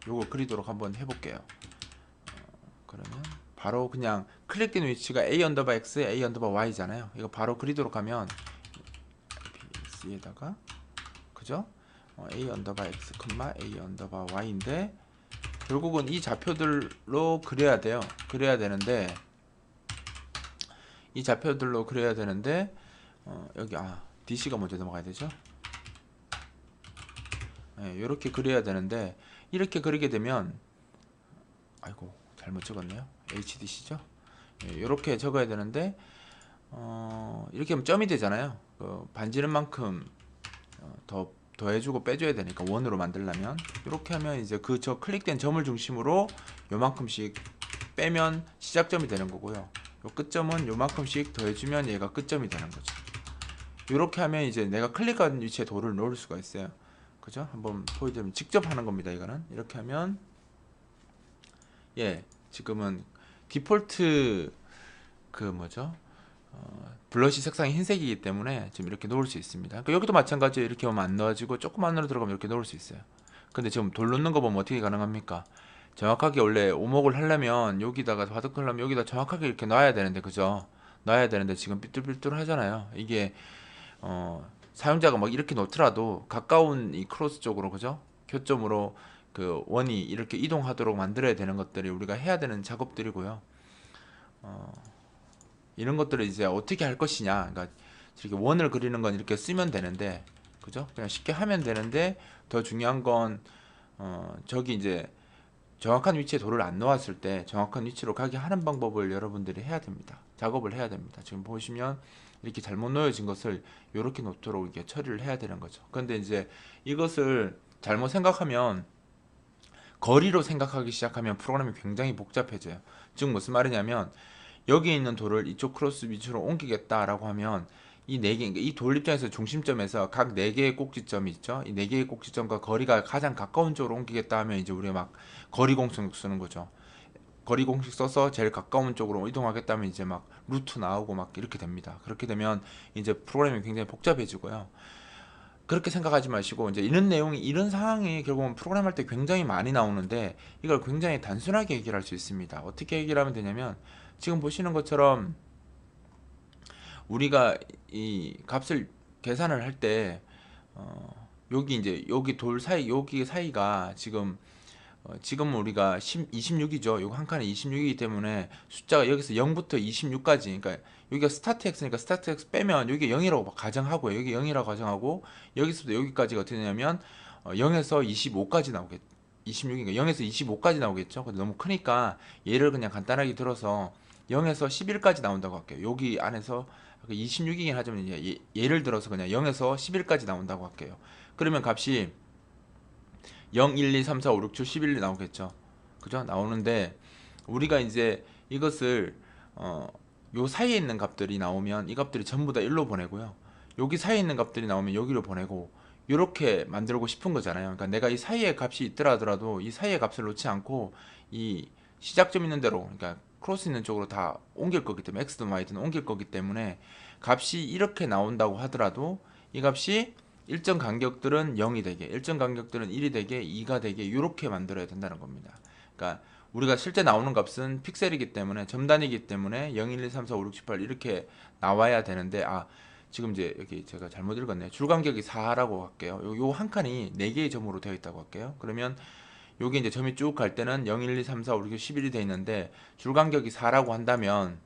요거 그리도록 한번 해볼게요. 그러면 바로 그냥 클릭된 위치가 A_X, A_Y 잖아요. 이거 바로 그리도록 하면 IPC에다가 그죠? A_X, A_Y인데 결국은 이 좌표들로 그려야 돼요. 그려야 되는데 이 좌표들로 그려야 되는데 여기 DC가 먼저 넘어가야 되죠. 이렇게 그려야 되는데 이렇게 그리게 되면 아이고 잘못 적었네요. HDC죠. 이렇게 적어야 되는데 이렇게 하면 점이 되잖아요. 반지름 만큼 더해주고 빼줘야 되니까 원으로 만들려면 이렇게 하면 이제 저 클릭된 점을 중심으로 요만큼씩 빼면 시작점이 되는 거고요. 요 끝점은 요만큼씩 더해주면 얘가 끝점이 되는 거죠. 이렇게 하면 이제 내가 클릭한 위치에 돌을 놓을 수가 있어요. 그죠? 한번 보여드리면 직접 하는 겁니다. 이거는 이렇게 하면 지금은 디폴트 블러시 색상이 흰색이기 때문에 지금 이렇게 놓을 수 있습니다. 그러니까 여기도 마찬가지예요. 이렇게 오면 안 넣어지고 조금 안으로 들어가면 이렇게 놓을 수 있어요. 근데 지금 돌 놓는 거 보면 어떻게 가능합니까? 정확하게 원래 오목을 하려면 여기다가 바둑 하려면 여기다 정확하게 이렇게 놔야 되는데 그죠? 놔야 되는데 지금 삐뚤삐뚤 하잖아요. 이게 사용자가 막 이렇게 놓더라도 가까운 이 크로스 쪽으로 그죠? 교점으로 그 원이 이렇게 이동하도록 만들어야 되는 것들이 우리가 해야 되는 작업들이고요. 이런 것들을 이제 어떻게 할 것이냐. 그러니까 이렇게 원을 그리는 건 이렇게 쓰면 되는데, 그죠? 그냥 쉽게 하면 되는데 더 중요한 건 저기 이제 정확한 위치에 돌을 안 놓았을 때 정확한 위치로 가게 하는 방법을 여러분들이 해야 됩니다. 작업을 해야 됩니다. 지금 보시면 이렇게 잘못 놓여진 것을 이렇게 놓도록 이렇게 처리를 해야 되는 거죠. 그런데 이제 이것을 잘못 생각하면 거리로 생각하기 시작하면 프로그램이 굉장히 복잡해져요. 즉 무슨 말이냐면 여기 있는 돌을 이쪽 크로스 위치로 옮기겠다라고 하면 이 네 개, 이 돌 입장에서 중심점에서 각 네 개의 꼭지점이 있죠. 이 네 개의 꼭지점과 거리가 가장 가까운 쪽으로 옮기겠다 하면 이제 우리가 막 거리 공식 쓰는 거죠. 거리 공식 써서 제일 가까운 쪽으로 이동하겠다면 이제 막 루트 나오고 막 이렇게 됩니다. 그렇게 되면 이제 프로그램이 굉장히 복잡해지고요. 그렇게 생각하지 마시고 이제 이런 상황이 결국은 프로그램 할 때 굉장히 많이 나오는데 이걸 굉장히 단순하게 해결할 수 있습니다. 어떻게 해결하면 되냐면 지금 보시는 것처럼 우리가 이 값을 계산을 할 때 여기 이제 여기 돌 사이 여기 사이가 지금 우리가 26이죠. 요거 한 칸에 26이기 때문에 숫자가 여기서 0부터 26까지 그러니까 여기가 스타트 x니까 스타트 x 빼면 여기 0이라고 가정하고요. 여기 0이라고 가정하고 여기서부터 여기까지가 어떻게 되냐면 0에서 25까지 나오겠 26이니까 0에서 25까지 나오겠죠. 근데 너무 크니까 얘를 그냥 간단하게 들어서 0에서 11까지 나온다고 할게요. 여기 안에서 26이긴 하지만 이제 예를 들어서 그냥 0에서 11까지 나온다고 할게요. 그러면 값이 0, 1, 2, 3, 4, 5, 6, 7, 11이 나오겠죠. 그죠? 나오는데 우리가 이제 이것을 요 사이에 있는 값들이 나오면 이 값들이 전부 다 1로 보내고요. 여기 사이에 있는 값들이 나오면 여기로 보내고 이렇게 만들고 싶은 거잖아요. 그러니까 내가 이 사이에 값이 있더라 하더라도 이 사이에 값을 놓지 않고 이 시작점 있는 대로 그러니까 크로스 있는 쪽으로 다 옮길 거기 때문에 x든 y든 옮길 거기 때문에 값이 이렇게 나온다고 하더라도 이 값이 일정 간격들은 0이 되게, 일정 간격들은 1이 되게, 2가 되게 이렇게 만들어야 된다는 겁니다. 그러니까 우리가 실제 나오는 값은 픽셀이기 때문에 점단이기 때문에 0, 1, 2, 3, 4, 5, 6, 7, 8 이렇게 나와야 되는데 지금 이제 여기 제가 잘못 읽었네요. 줄 간격이 4라고 할게요. 요 한 칸이 4개의 점으로 되어 있다고 할게요. 그러면 여기 이제 점이 쭉 갈 때는 0, 1, 2, 3, 4, 5, 6, 11이 되어 있는데 줄 간격이 4라고 한다면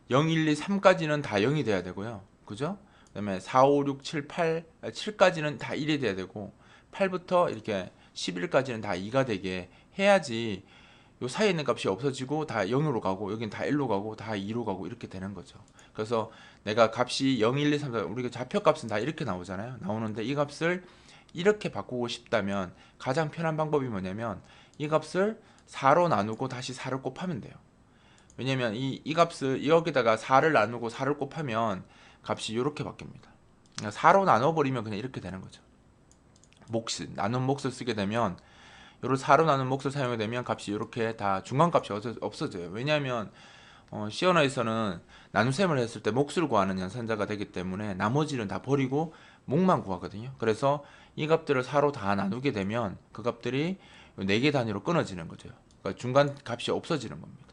0, 1, 2, 3까지는 다 0이 돼야 되고요. 그죠? 그 다음에 4, 5, 6, 7, 8, 7까지는 다 1이 돼야 되고 8부터 이렇게 11까지는 다 2가 되게 해야지 요 사이에 있는 값이 없어지고 다 0으로 가고 여긴 다 1로 가고 다 2로 가고 이렇게 되는 거죠. 그래서 내가 값이 0, 1, 2, 3, 4 우리가 좌표 값은 다 이렇게 나오잖아요. 나오는데 이 값을 이렇게 바꾸고 싶다면 가장 편한 방법이 뭐냐면 이 값을 4로 나누고 다시 4를 곱하면 돼요. 왜냐면 이 값을 여기다가 4를 나누고 4를 곱하면 값이 이렇게 바뀝니다. 4로 나눠버리면 그냥 이렇게 되는 거죠. 몫을 나눈 몫을 쓰게 되면 요를 4로 나눈 몫을 사용하게 되면 값이 이렇게 다 중간값이 없어져요. 왜냐하면 시어너에서는 나눗셈을 했을 때 몫을 구하는 연산자가 되기 때문에 나머지는 다 버리고 몫만 구하거든요. 그래서 이 값들을 4로 다 나누게 되면 그 값들이 4개 단위로 끊어지는 거죠. 그러니까 중간 값이 없어지는 겁니다.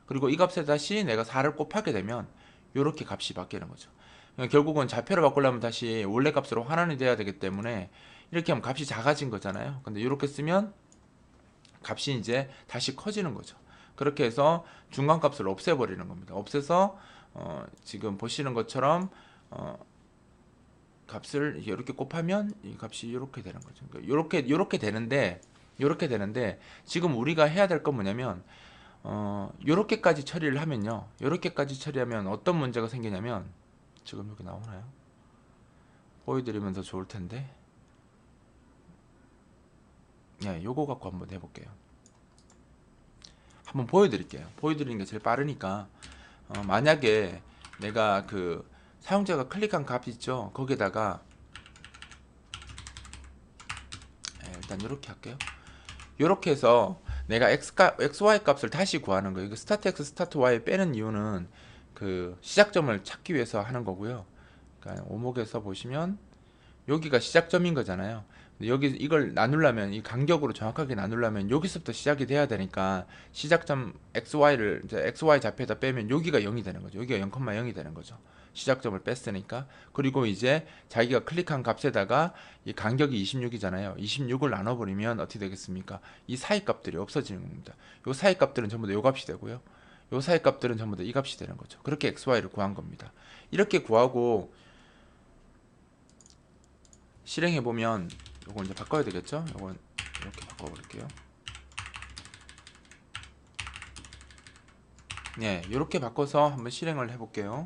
그리고 이 값에 다시 내가 4를 곱하게 되면 이렇게 값이 바뀌는 거죠. 그러니까 결국은 좌표를 바꾸려면 다시 원래 값으로 환원이 돼야 되기 때문에 이렇게 하면 값이 작아진 거잖아요. 근데 이렇게 쓰면 값이 이제 다시 커지는 거죠. 그렇게 해서 중간값을 없애버리는 겁니다. 없애서 지금 보시는 것처럼 값을 이렇게 곱하면 이 값이 이렇게 되는 거죠. 그러니까 이렇게 되는데 지금 우리가 해야 될 건 뭐냐면 이렇게까지 처리를 하면요. 이렇게까지 처리하면 어떤 문제가 생기냐면 지금 여기 나오나요? 보여드리면 더 좋을 텐데. 예, 요거 갖고 한번 해볼게요. 한번 보여드릴게요. 보여드리는 게 제일 빠르니까. 만약에 내가 그 사용자가 클릭한 값 있죠? 거기에다가 일단 이렇게 할게요. 이렇게 해서 내가 XY 값을 다시 구하는 거예요. 스타트 X, 스타트 Y 빼는 이유는 그 시작점을 찾기 위해서 하는 거고요. 그러니까 오목에서 보시면 여기가 시작점인 거잖아요. 여기 이걸 나누려면 이 간격으로 정확하게 나누려면 여기서부터 시작이 돼야 되니까 시작점 XY를 이제 XY 좌표에다 빼면 여기가 0이 되는 거죠. 여기가 0,0이 되는 거죠. 시작점을 뺐으니까. 그리고 이제 자기가 클릭한 값에다가 이 간격이 26이잖아요. 26을 나눠버리면 어떻게 되겠습니까? 이 사이 값들이 없어지는 겁니다. 요 사이 값들은 전부 다 요 값이 되고요. 요 사이 값들은 전부 다 이 값이 되는 거죠. 그렇게 XY를 구한 겁니다. 이렇게 구하고 실행해보면 요건 이제 바꿔야 되겠죠? 요건 이렇게 바꿔버릴게요. 네, 이렇게 바꿔서 한번 실행을 해볼게요.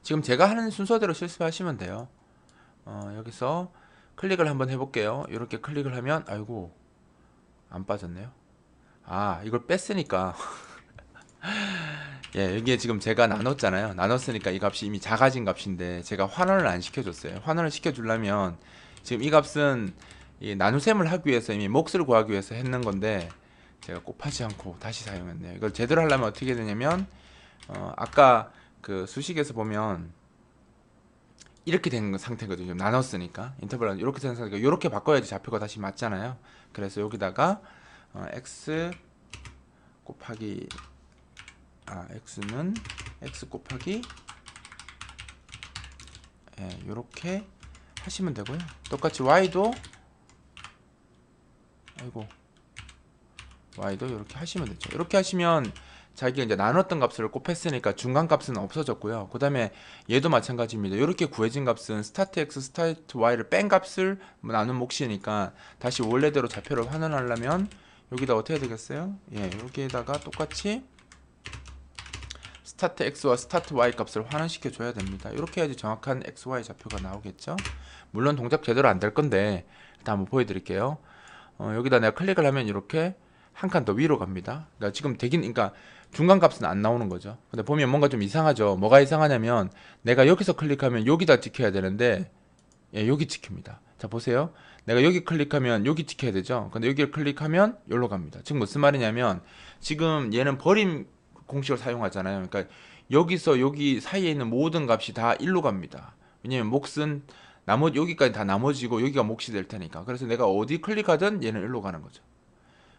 지금 제가 하는 순서대로 실습하시면 돼요. 여기서 클릭을 한번 해볼게요. 이렇게 클릭을 하면 아이고 안 빠졌네요. 아, 이걸 뺐으니까 예, 여기에 지금 제가 나눴잖아요. 나눴으니까 이 값이 이미 작아진 값인데 제가 환원을 안 시켜줬어요. 환원을 시켜주려면 지금 이 값은 이 나눗셈을 하기 위해서 이미 몫을 구하기 위해서 했는 건데 제가 곱하지 않고 다시 사용했네요. 이걸 제대로 하려면 어떻게 되냐면 아까 그 수식에서 보면 이렇게 된 상태거든요. 나눴으니까 인터벌 이렇게 된 상태가 이렇게 바꿔야지 좌표가 다시 맞잖아요. 그래서 여기다가 x 곱하기 x는 x 곱하기 이렇게 하시면 되고요. 똑같이 y도 y도 이렇게 하시면 되죠. 이렇게 하시면 자기가 이제 나눴던 값을 곱했으니까 중간 값은 없어졌고요. 그 다음에 얘도 마찬가지입니다. 이렇게 구해진 값은 스타트 x, 스타트 y를 뺀 값을 나눈 몫이니까 다시 원래대로 좌표를 환원하려면 여기다 어떻게 해야 되겠어요? 예, 여기에다가 똑같이 스타트 x와 스타트 y 값을 환원시켜 줘야 됩니다. 이렇게 해야지 정확한 xy 좌표가 나오겠죠. 물론 동작 제대로 안 될 건데 일단 한번 보여드릴게요. 여기다 내가 클릭을 하면 이렇게 한 칸 더 위로 갑니다. 그러니까 지금 그러니까 중간 값은 안 나오는 거죠. 근데 보면 뭔가 좀 이상하죠. 뭐가 이상하냐면 내가 여기서 클릭하면 여기다 찍혀야 되는데 여기 찍힙니다. 자 보세요. 내가 여기 클릭하면 여기 찍혀야 되죠. 근데 여기를 클릭하면 여기로 갑니다. 지금 무슨 말이냐면 지금 얘는 버림 공식을 사용하잖아요. 그러니까 여기서 여기 사이에 있는 모든 값이 다 1로 갑니다. 왜냐면 몫은 여기까지 다 나머지고 여기가 몫이 될 테니까. 그래서 내가 어디 클릭하든 얘는 1로 가는 거죠.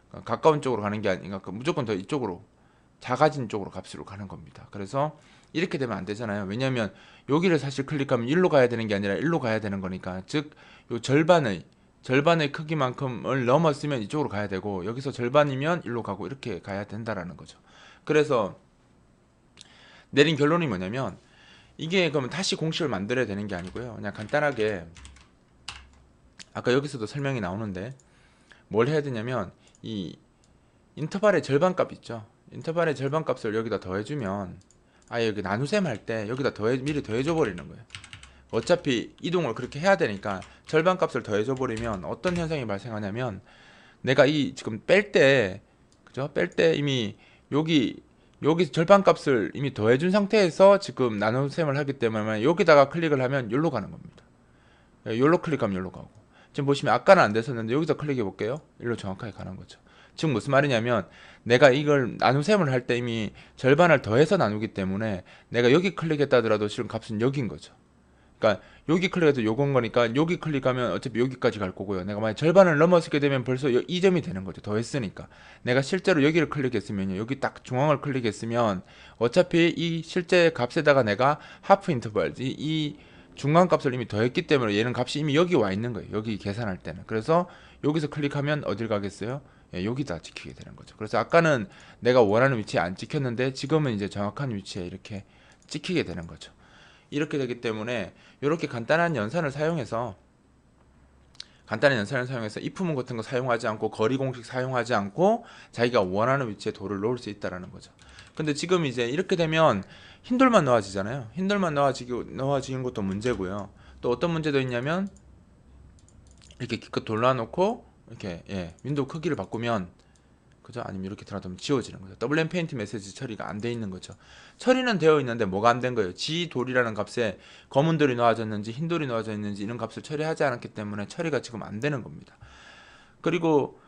그러니까 가까운 쪽으로 가는 게 아니라 무조건 더 이쪽으로 작아진 쪽으로 값으로 가는 겁니다. 그래서 이렇게 되면 안 되잖아요. 왜냐하면 여기를 사실 클릭하면 1로 가야 되는 게 아니라 1로 가야 되는 거니까 즉 요 절반의 크기만큼을 넘었으면 이쪽으로 가야 되고 여기서 절반이면 1로 가고 이렇게 가야 된다라는 거죠. 그래서 내린 결론이 뭐냐면 이게 그러면 다시 공식을 만들어야 되는 게 아니고요. 그냥 간단하게 아까 여기서도 설명이 나오는데 뭘 해야 되냐면 이 인터벌의 절반값 있죠. 인터벌의 절반값을 여기다 더해주면 아예 여기 나눗셈 할 때 여기다 미리 더해줘 버리는 거예요. 어차피 이동을 그렇게 해야 되니까 절반 값을 더해줘 버리면 어떤 현상이 발생하냐면 내가 이 지금 뺄 때 그죠? 뺄 때 이미 여기 절반 값을 이미 더해준 상태에서 지금 나눗셈을 하기 때문에 여기다가 클릭을 하면 여기로 가는 겁니다. 여기로 클릭하면 여기로 가고 지금 보시면 아까는 안 됐었는데 여기서 클릭해 볼게요. 여기로 정확하게 가는 거죠. 지금 무슨 말이냐면 내가 이걸 나눗셈을 할 때 이미 절반을 더해서 나누기 때문에 내가 여기 클릭했다 하더라도 지금 값은 여기인 거죠. 그러니까 여기 클릭해도 요건 거니까 여기 클릭하면 어차피 여기까지 갈 거고요. 내가 만약 절반을 넘어서게 되면 벌써 이 점이 되는 거죠. 더했으니까. 내가 실제로 여기를 클릭했으면요. 여기 딱 중앙을 클릭했으면 어차피 이 실제 값에다가 내가 하프 인터벌 이 중간 값을 이미 더했기 때문에 얘는 값이 이미 여기 와 있는 거예요. 여기 계산할 때는. 그래서 여기서 클릭하면 어딜 가겠어요? 예, 여기다 찍히게 되는 거죠. 그래서 아까는 내가 원하는 위치에 안 찍혔는데 지금은 이제 정확한 위치에 이렇게 찍히게 되는 거죠. 이렇게 되기 때문에 이렇게 간단한 연산을 사용해서 if 문 같은 거 사용하지 않고 거리 공식 사용하지 않고 자기가 원하는 위치에 돌을 놓을 수 있다라는 거죠. 근데 지금 이제 이렇게 되면 흰돌만 놓아지잖아요. 흰돌만 놓아지는 것도 문제고요. 또 어떤 문제도 있냐면 이렇게 기껏 돌 놔놓고 이렇게 윈도우 크기를 바꾸면 그죠? 아니면 이렇게 들어가면 지워지는 거죠. WM 페인트 메시지 처리가 안 돼 있는 거죠. 처리는 되어 있는데 뭐가 안 된 거예요? G돌이라는 값에 검은 돌이 놓아졌는지 흰 돌이 놓아져 있는지 이런 값을 처리하지 않았기 때문에 처리가 지금 안 되는 겁니다. 그리고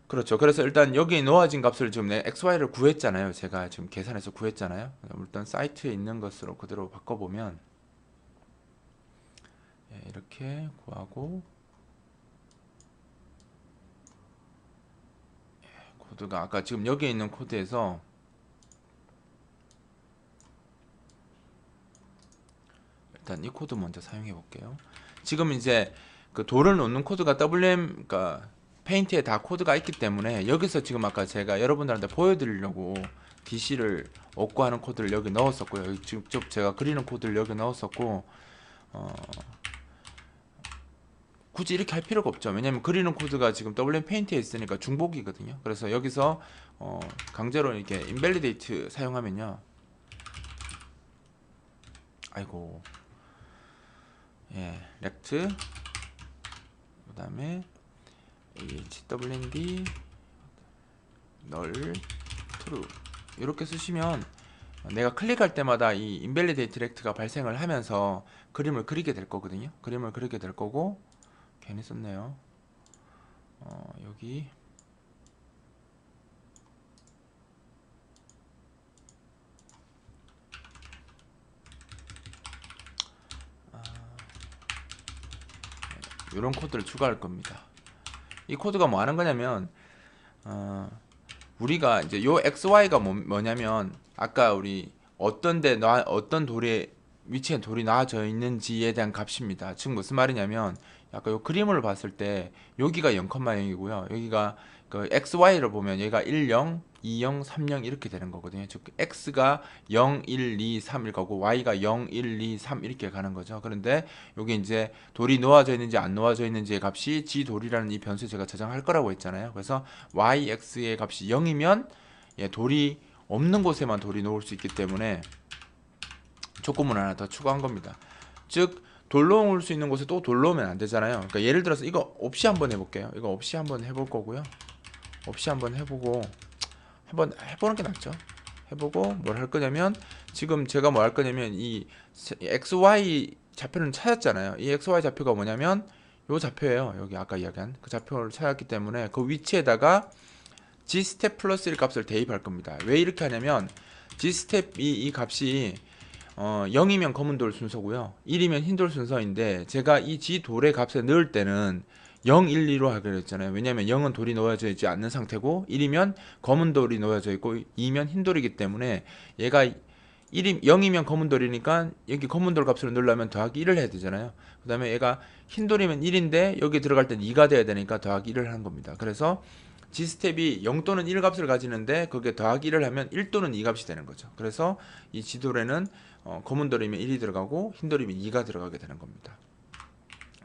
그렇죠. 그래서 일단 여기 놓아진 값을 지금 XY를 구했잖아요. 제가 지금 계산해서 구했잖아요. 일단 사이트에 있는 것으로 그대로 바꿔보면 이렇게 구하고 코드가 아까 지금 여기에 있는 코드에서 일단 이 코드 먼저 사용해 볼게요. 지금 이제 그 돌을 놓는 코드가 WM 그러니까 페인트에 다 코드가 있기 때문에 여기서 지금 아까 제가 여러분들한테 보여드리려고 DC를 얻고 하는 코드를 여기 넣었었고요. 여기 직접 제가 그리는 코드를 여기 넣었었고 굳이 이렇게 할 필요가 없죠. 왜냐면 그리는 코드가 지금 WM 페인트에 있으니까 중복이거든요. 그래서 여기서 강제로 이렇게 인밸리데이트 사용하면요. 아이고 렉트 그 다음에 HWND 널 true 이렇게 쓰시면 내가 클릭할 때마다 이 인밸리데이트 렉트가 발생을 하면서 그림을 그리게 될 거거든요. 그림을 그리게 될 거고 괜히 썼네요. 여기 이런 코드를 추가할 겁니다. 이 코드가 뭐 하는 거냐면 우리가 이제 요 XY가 뭐냐면 아까 우리 어떤 돌에 위치에 돌이 놔져 있는지에 대한 값입니다. 지금 무슨 말이냐면 아까 요 그림을 봤을 때 여기가 0,0이고요. 여기가 그 XY를 보면 얘가 10, 20, 30 이렇게 되는 거거든요. 즉 X가 0, 1, 2, 3일 거고 Y가 0, 1, 2, 3 이렇게 가는 거죠. 그런데 여기 이제 돌이 놓아져 있는지 안 놓아져 있는지의 값이 G돌이라는 이 변수에 제가 저장할 거라고 했잖아요. 그래서 Y, X의 값이 0이면 돌이 없는 곳에만 돌이 놓을 수 있기 때문에 조건문 하나 더 추가한 겁니다. 즉 돌로 올 수 있는 곳에 또 돌로 오면 안 되잖아요. 그러니까 예를 들어서 이거 없이 한번 해볼게요. 이거 없이 한번 해볼 거고요. 없이 한번 해보고 한번 해보는 게 낫죠. 해보고 뭘 할 거냐면 지금 제가 뭐 할 거냐면 이 XY 좌표는 찾았잖아요. 이 XY 좌표가 뭐냐면 요 좌표예요. 여기 아까 이야기한 그 좌표를 찾았기 때문에 그 위치에다가 G스텝 플러스 1 값을 대입할 겁니다. 왜 이렇게 하냐면 G스텝 이 값이 0이면 검은돌 순서고요. 1이면 흰돌 순서인데 제가 이 G돌의 값에 넣을 때는 0, 1, 2로 하기로 했잖아요. 왜냐면 0은 돌이 놓여져 있지 않는 상태고 1이면 검은돌이 놓여져 있고 2면 흰돌이기 때문에 얘가 0이면 검은돌이니까 여기 검은돌 값으로 넣으려면 더하기 1을 해야 되잖아요. 그 다음에 얘가 흰돌이면 1인데 여기 들어갈 땐 2가 돼야 되니까 더하기 1을 하는 겁니다. 그래서 G스텝이 0 또는 1 값을 가지는데 거기에 더하기 1을 하면 1 또는 2 값이 되는 거죠. 그래서 이 G돌에는 검은 돌이면 1이 들어가고 흰 돌이면 2가 들어가게 되는 겁니다.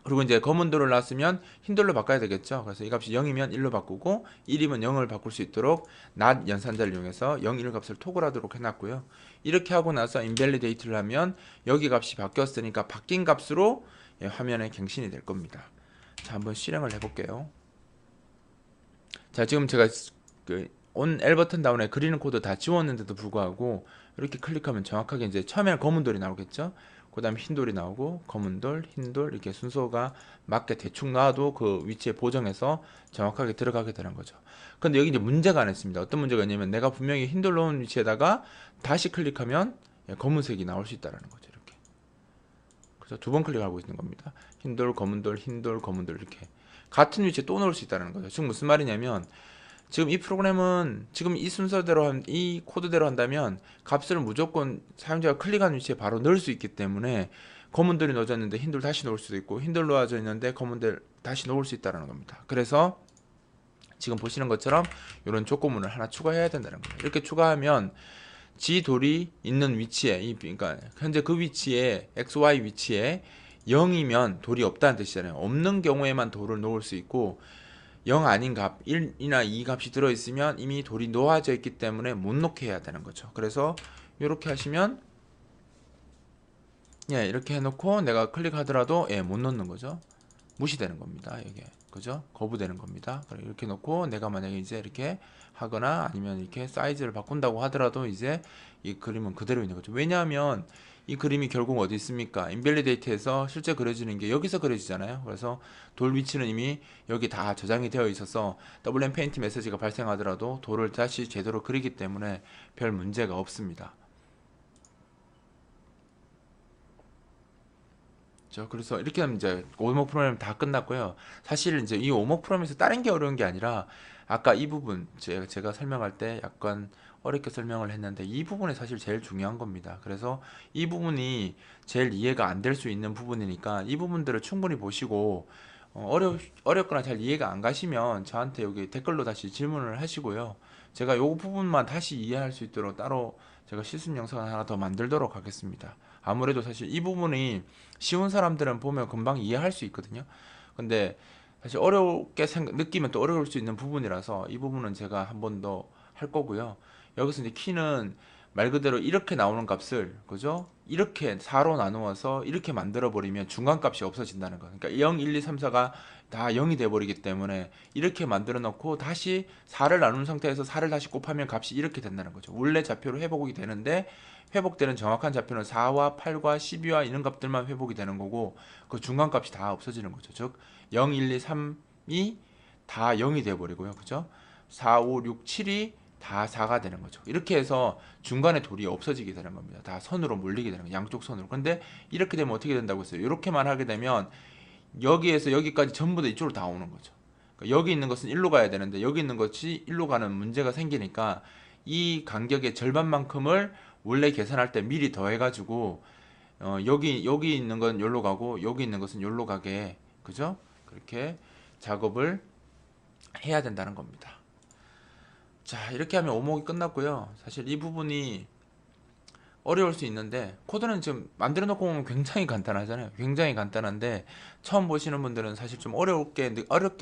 그리고 이제 검은 돌을 놨으면 흰 돌로 바꿔야 되겠죠. 그래서 이 값이 0이면 1로 바꾸고 1이면 0을 바꿀 수 있도록 not 연산자를 이용해서 0, 1 값을 토글하도록 해놨고요. 이렇게 하고 나서 invalidate를 하면 여기 값이 바뀌었으니까 바뀐 값으로 화면에 갱신이 될 겁니다. 자, 한번 실행을 해볼게요. 자, 지금 제가 그 on L 버튼 다운에 그리는 코드 다 지웠는데도 불구하고 이렇게 클릭하면 정확하게 이제 처음에는 검은 돌이 나오겠죠. 그 다음에 흰 돌이 나오고 검은 돌, 흰 돌 이렇게 순서가 맞게 대충 놔도 그 위치에 보정해서 정확하게 들어가게 되는 거죠. 근데 여기 이제 문제가 하나 있습니다. 어떤 문제가 있냐면 내가 분명히 흰 돌 놓은 위치에다가 다시 클릭하면 검은색이 나올 수 있다는 거죠. 이렇게. 그래서 두 번 클릭하고 있는 겁니다. 흰 돌, 검은 돌, 흰 돌, 검은 돌 이렇게 같은 위치에 또 놓을 수 있다는 거죠. 즉 무슨 말이냐면 지금 이 프로그램은 지금 이 순서대로 이 코드대로 한다면 값을 무조건 사용자가 클릭한 위치에 바로 넣을 수 있기 때문에 검은돌이 넣어져 있는데 흰돌 다시 넣을 수도 있고 흰돌 넣어져 있는데 검은돌 다시 넣을 수 있다는 겁니다. 그래서 지금 보시는 것처럼 이런 조건문을 하나 추가해야 된다는 거예요. 이렇게 추가하면 G 돌이 있는 위치에 그러니까 현재 그 위치에 XY 위치에 0이면 돌이 없다는 뜻이잖아요. 없는 경우에만 돌을 놓을 수 있고 0 아닌 값 1이나 2 값이 들어있으면 이미 돌이 놓아져 있기 때문에 못 놓게 해야 되는 거죠. 그래서 이렇게 하시면 이렇게 해놓고 내가 클릭하더라도 못 놓는 거죠. 무시되는 겁니다. 이게 그죠? 거부되는 겁니다. 이렇게 놓고 내가 만약에 이제 이렇게 하거나 아니면 이렇게 사이즈를 바꾼다고 하더라도 이제 이 그림은 그대로 있는 거죠. 왜냐하면 이 그림이 결국 어디 있습니까? 인밸리데이트에서 실제 그려지는 게 여기서 그려지잖아요. 그래서 돌 위치는 이미 여기 다 저장이 되어 있어서 WM 페인트 메시지가 발생하더라도 돌을 다시 제대로 그리기 때문에 별 문제가 없습니다. 그래서 이렇게 하면 이제 오목 프로그램 다 끝났고요. 사실 이제 이 오목 프로그램에서 다른 게 어려운 게 아니라 아까 이 부분 제가 설명할 때 약간 어렵게 설명을 했는데 이 부분이 사실 제일 중요한 겁니다. 그래서 이 부분이 제일 이해가 안 될 수 있는 부분이니까 이 부분들을 충분히 보시고 어렵거나 잘 이해가 안 가시면 저한테 여기 댓글로 다시 질문을 하시고요. 제가 이 부분만 다시 이해할 수 있도록 따로 제가 실습 영상을 하나 더 만들도록 하겠습니다. 아무래도 사실 이 부분이 쉬운 사람들은 보면 금방 이해할 수 있거든요. 근데 사실 어렵게 느끼면 또 어려울 수 있는 부분이라서 이 부분은 제가 한 번 더 할 거고요. 여기서 이제 키는 말 그대로 이렇게 나오는 값을 그죠? 이렇게 4로 나누어서 이렇게 만들어 버리면 중간값이 없어진다는 거. 그러니까 0, 1, 2, 3, 4가 다 0이 돼 버리기 때문에 이렇게 만들어 놓고 다시 4를 나눈 상태에서 4를 다시 곱하면 값이 이렇게 된다는 거죠. 원래 좌표로 회복이 되는데 회복되는 정확한 좌표는 4와 8과 12와 이런 값들만 회복이 되는 거고 그 중간값이 다 없어지는 거죠. 즉 0, 1, 2, 3이 다 0이 돼 버리고요. 그죠? 4, 5, 6, 7이 다 4가 되는 거죠. 이렇게 해서 중간에 돌이 없어지게 되는 겁니다. 다 선으로 몰리게 되는 거예요. 양쪽 선으로. 근데 이렇게 되면 어떻게 된다고 했어요? 이렇게만 하게 되면 여기에서 여기까지 전부 다 이쪽으로 다 오는 거죠. 그러니까 여기 있는 것은 1로 가야 되는데 여기 있는 것이 1로 가는 문제가 생기니까 이 간격의 절반만큼을 원래 계산할 때 미리 더해가지고 여기 있는 건 여기로 가고 여기 있는 것은 여기로 가게 그죠? 그렇게 작업을 해야 된다는 겁니다. 자, 이렇게 하면 오목이 끝났고요. 사실 이 부분이 어려울 수 있는데 코드는 지금 만들어 놓고 보면 굉장히 간단하잖아요. 굉장히 간단한데 처음 보시는 분들은 사실 좀 어렵게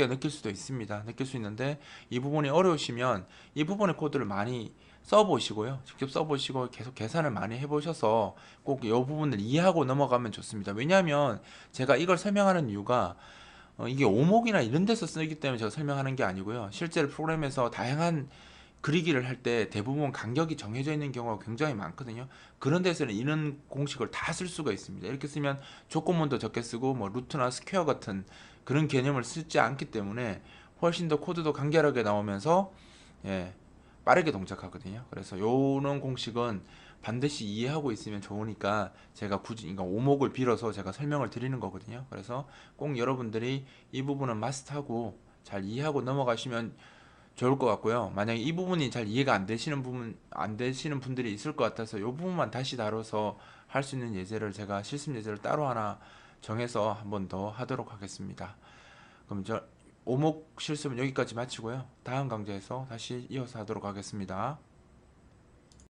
느낄 수도 있습니다. 느낄 수 있는데 이 부분이 어려우시면 이 부분의 코드를 많이 써보시고요. 직접 써보시고 계속 계산을 많이 해보셔서 꼭 이 부분을 이해하고 넘어가면 좋습니다. 왜냐하면 제가 이걸 설명하는 이유가 이게 오목이나 이런 데서 쓰기 때문에 제가 설명하는 게 아니고요. 실제로 프로그램에서 다양한 그리기를 할 때 대부분 간격이 정해져 있는 경우가 굉장히 많거든요. 그런 데서는 이런 공식을 다 쓸 수가 있습니다. 이렇게 쓰면 조건문도 적게 쓰고 뭐 루트나 스퀘어 같은 그런 개념을 쓰지 않기 때문에 훨씬 더 코드도 간결하게 나오면서 빠르게 동작하거든요. 그래서 요런 공식은 반드시 이해하고 있으면 좋으니까 제가 굳이 그러니까 오목을 빌어서 제가 설명을 드리는 거거든요. 그래서 꼭 여러분들이 이 부분은 마스터하고 잘 이해하고 넘어가시면 좋을 것 같고요. 만약에 이 부분이 잘 이해가 안 되시는 분들이 있을 것 같아서 이 부분만 다시 다뤄서 할 수 있는 예제를 제가 실습 예제를 따로 하나 정해서 한 번 더 하도록 하겠습니다. 그럼 오목 실습은 여기까지 마치고요. 다음 강좌에서 다시 이어서 하도록 하겠습니다.